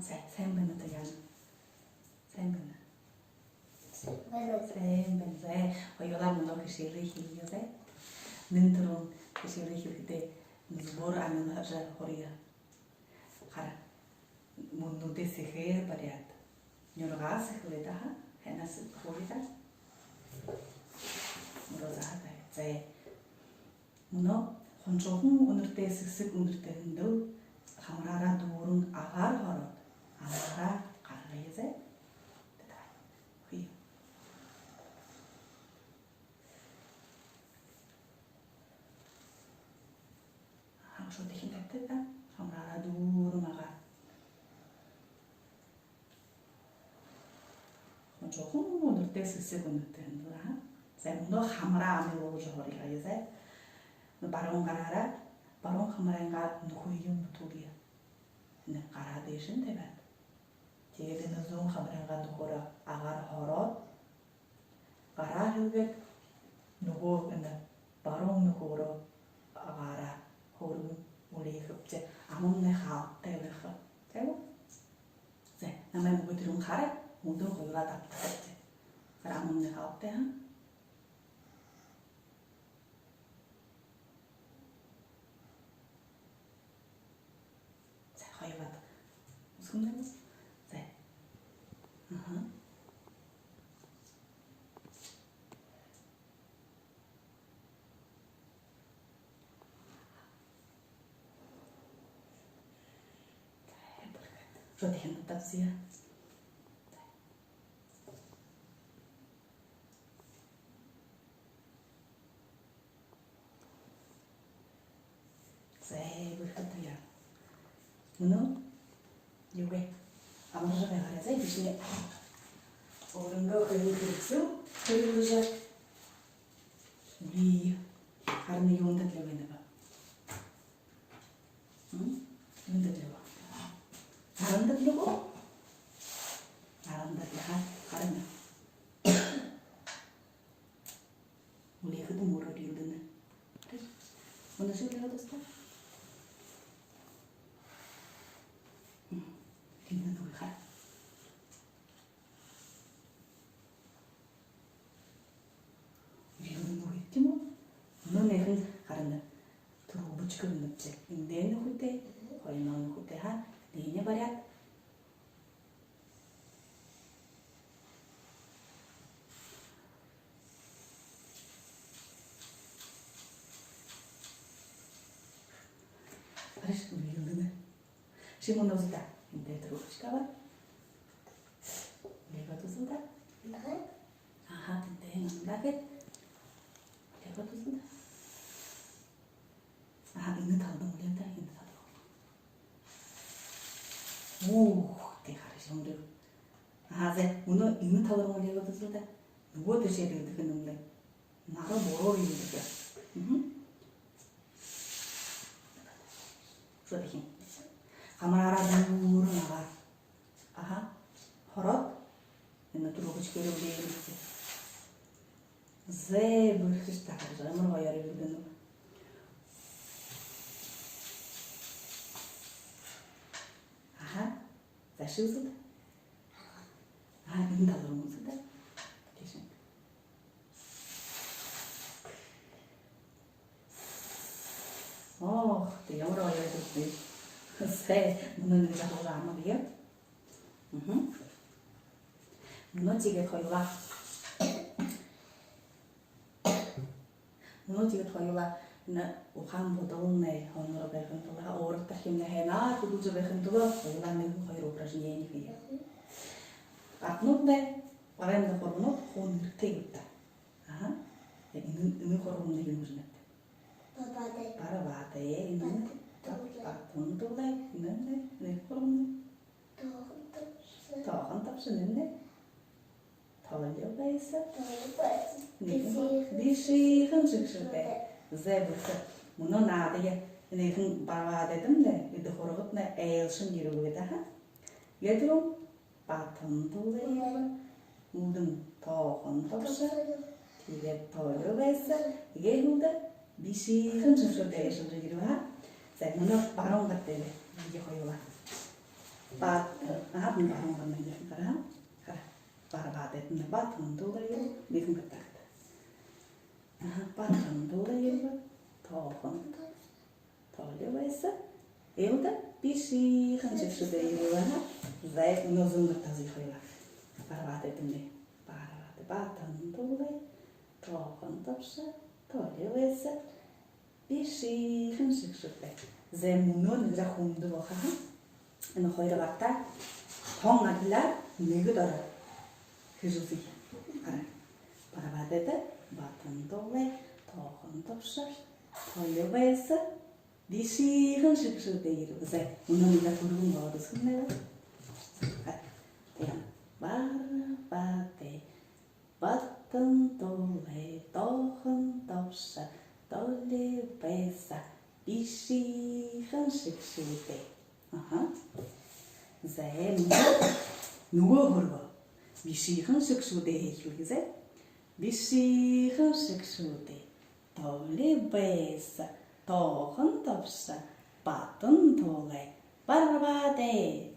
сайн байна уу яа. Сайн байна. Сайн байна. Хоёулаа мөн хишээрээ хийгээ. Нэн төрөн хишээрээ хийхдээ зүгээр амин хория. Хара мөннүүдээс ихээр бариад. Нёргаас ихвэдэ ха. Хэнас хория. Мөрөзаатай. Зэ. Мөнөө хончогон өнөртэй сэсэг өнөртэй хөндөв хамраараа дүүрэн агаар хороод агаараа гаргаязэ. Что ты хинтать да? Хамраараа дүүрэн агаар. Хончогон өнөртэй сэсэг өнөртэй хөндөв ха. За мөнөө хамраа амын ууж хорияазэ. Баруун гараараа баруун хамраангаа нөхөө юм түгье. Нэ гараа дэшин тавиад. Тэгээд энэ зүүн хамраангаа нөхөөр агаар хороод гараа хийгээд нөгөө энэ баруун нөхөөрөө агаараа хөргөн үлээхвчээ амны хаалттай байх. Тэгвэл зэ намайг бүгд тэрүүн хараа мөдөө хоёроо давтдаг. Гар амны хаалттай хаа. Хайваад усгэнэ. За. Что ты хэнтатсия? Зэ бүрхэтая. Ну, югэ амарга гараа бишээ. Өөрөнгөө хөрвүүлсэн. Хөрвүүлж би харны юунд л байна ба. Юунд л ба. Харанд л гоо. Харанд л харна. Үлээхэд мөрөөр юудна. Өнөөдөр л хадастаа. Кино 누구 가? 이거는 뭐겠지 뭐? 너네는 가르나 들어오 붙이거든 없지. 내는 그때 거의 너는 그때 한 내내 버려. 알았어, 우리 이거는 시몬 넣었다. Inte truskava. Leva tu suda? Nej. Aha, inte en laget. Leva tu suda? Aha, inget talde mulianta, inget talde. Det har jag som du. Aha, så uno inget talde mulianta tu suda. Nuo tu ser det kan numle. Naga moro ini det. Så det hin. Хамраараа дүүрэн агаар. Аха. Хороод энэ түрүүч гэрүүлээ юм. Зэ бүрхэж тахаж амар гоёор өгдөн. Аха. Зашилсэд. Энэ талруу мөсөд. Тэшин. Тэ ямар гоёор өгдөө. Сэ 문을 잡고 아마 비요. 무너지게 토요라. 무너지게 토요라. 나 우한 보동네 honor 배근 토라 오르다 힘내 해나 그루저 배근 토라 올라는 거의 오프라시니 비요. 앞놓데 바람도 걸어놓 혼을 태우다. 아하. 이는 걸어놓는 게 무슨 때? 바라바데 이는 Tuntulle, nenne, nekkolme. Tahan tapsunenne. Taljopäissä. Visiihan syksype. Zebukse. Mun on naadija. Neihin parvaadetamne. Yhtä horvotne eilsun jiruvitaha. Jedrum. Patantulle. Muuten tahan tapsa. Tiget taljopäissä. Jehuda. Visiihan syksype. Eilsun jiruvaha. 자, 눈을 바로 갔대. 이게 거의 와. 바트. 문 바로 가면 이제 그래. 그래. 바로 바데는 바트는 돌아요. 미금 같다. 바트는 돌아요. 더건 돌려서 에우다 비시 한식수도 이거나 자이 노즘 같다 지거야. 바로 바데는 바로 바트는 돌아. 더건 덥서 돌려서 비시 한식수도 zemunun za hundu waha en khoyra batta thong adla negudara hijusi ara para badete batan dole tohon topsa toyevesa bishi hanshiksu deyir ze munun da kurun wadu sunne ya bar bate batan dole tohon topsa toyevesa bishi hanshiksu dey ze 누구 걸어 비시 한식수대 휴기제 비시 한식수대 돌리베스 더 흔덥사 바튼 돌레 바라바데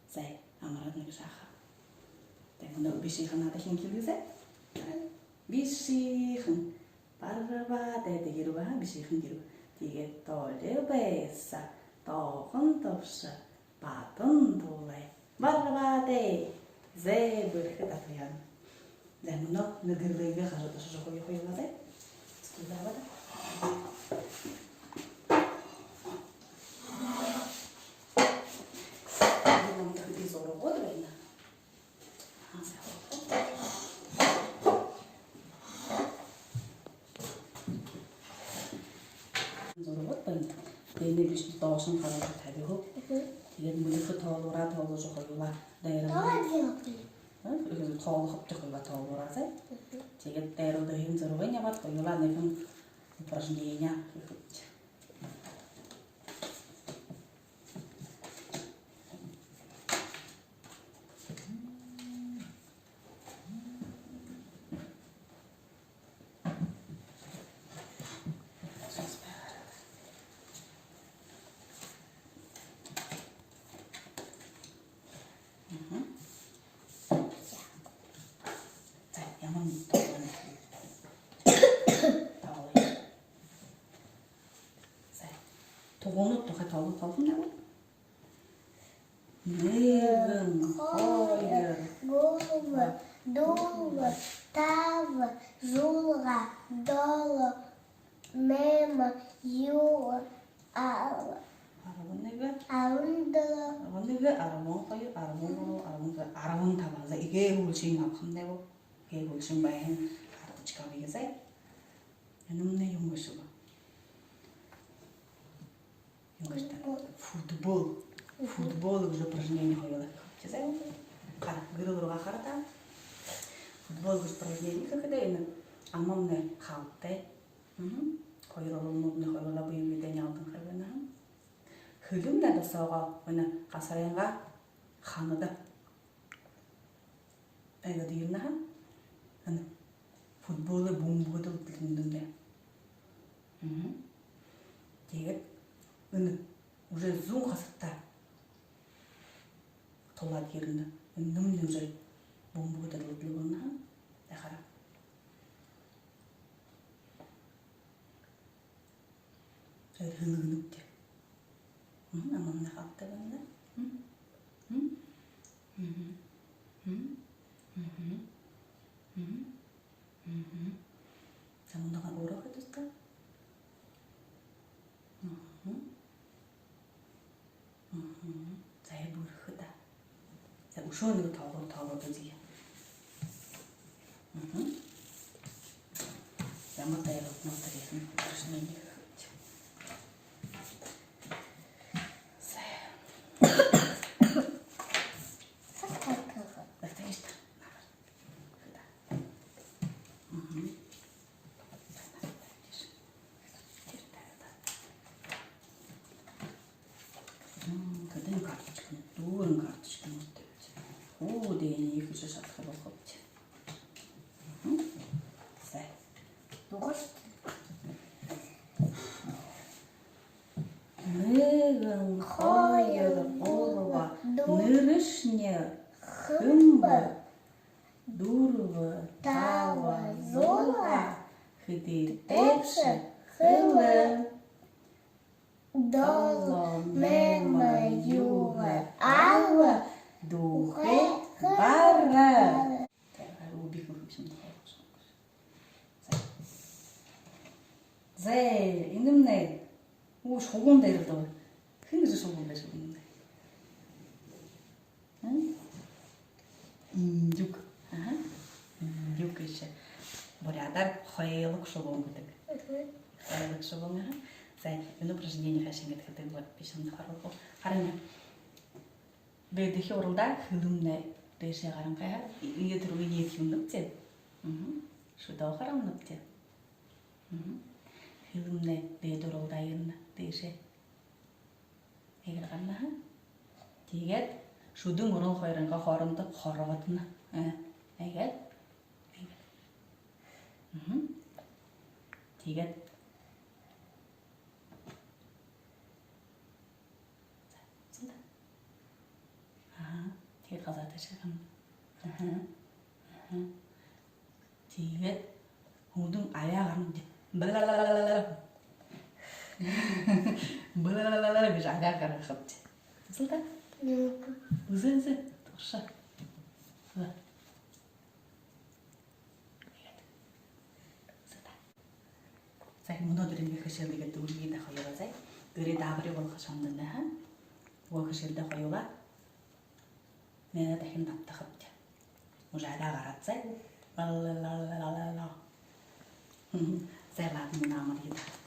제 아무래도 그사하 때문에 비시 하나도 힘기르제 비시 한 바라바데 되기로가 비시 흔기로 이게 돌리베스 더 흔덥사 바튼 돌레 바라바데 제 버크다 그냥 لأنه نقدر نلقى خرطة شجرة خوي ولا زي استوى هذا هذا متخدي زورو غود وين زورو غود بين بيني بيش تطاشن خرطة تبيه 이게 물리프 더로라 더로죠 거기가 내가 그래서 더 합적을 더 놀아서 제가 때로도 힘들어 왜냐면 거기가 내가 упражнения 도고는 또 더 혼나고 네근 거여 Гува, дува, тава, жула, дола, мема, юла, ала. 알아본 내가 아운들어. 알아본 내가 알아본 거요 알아본 거로 알아본 거 알아본 다 맞아 이게 훨씬 아픈데고 이게 훨씬 많이 알아보지 가비게세 얘는 용거수 봐 футбол уже упражнение ходила. Честно? Кара, грылуга харата. Футбол уже упражнение когда именно амамне халте. Койролун ходила буюм день алтын хабена. Хөлüm да сауга мына касарайга ханада. Эга дийна. Аны футболы бумбудул билиндинде. Тэгээд уже зум хасатта толад yerinde нөмнө уже бомбудар өдлөгөнө дахара жай хөнгөнүктө амамна хаттаганда замунага урок этиска 잘 모르다. 자, 우선으로 더 되지. 잘못다 이거 못하게 무슨 얘기. Kadın kartuşkunu, doğurun kartuşkunu muhtemelen. O değneği yıkıcı şartı bakıpçı. Sen. Doğru. Neden? вишня, хымба, дурва, тава, зула, хити, тепше, хила, доло, мема, юга, ава, духе, бара. зе, 이놈네. 오, 저건데 이러더라. 흥에서 저건데 저건데. 응? juk. Aha. Juk is. Борядар хойлок шолонгдык. Хойлок шолонга. Зе, энэ упражнение хашингет гэдэг вот бишэн харахгүй. Харин бэдэх уралда хөлөмнэ дэшэ гарангаа ингээд рүү ийх юм нүцээ. Шудаа харам нүцээ. хөлөмнэ бэд уралда юм дэшэ. Эгэ ганна. Тэгээд шүдэн уран хоёрынхаа хоорондоо хороодно. Тэгээд тэгээд тэгээд газаад шахам. Тэгээд хүндэн аяа гарна. Балалалалала гэж аяа гаргахад. Тэсэлдэ. Үзэнсэ туша. За өнөөдөр энэ хэшээлгээд дөрвийн хоёроо зай. Гэрээ дааврыг болох шондоо хаа. Уг хэшээлдээ хоёулаа. Нэ дахин давтахад. Мужаараа гараад зай. Балалалалала. Зайлаад намар хийх.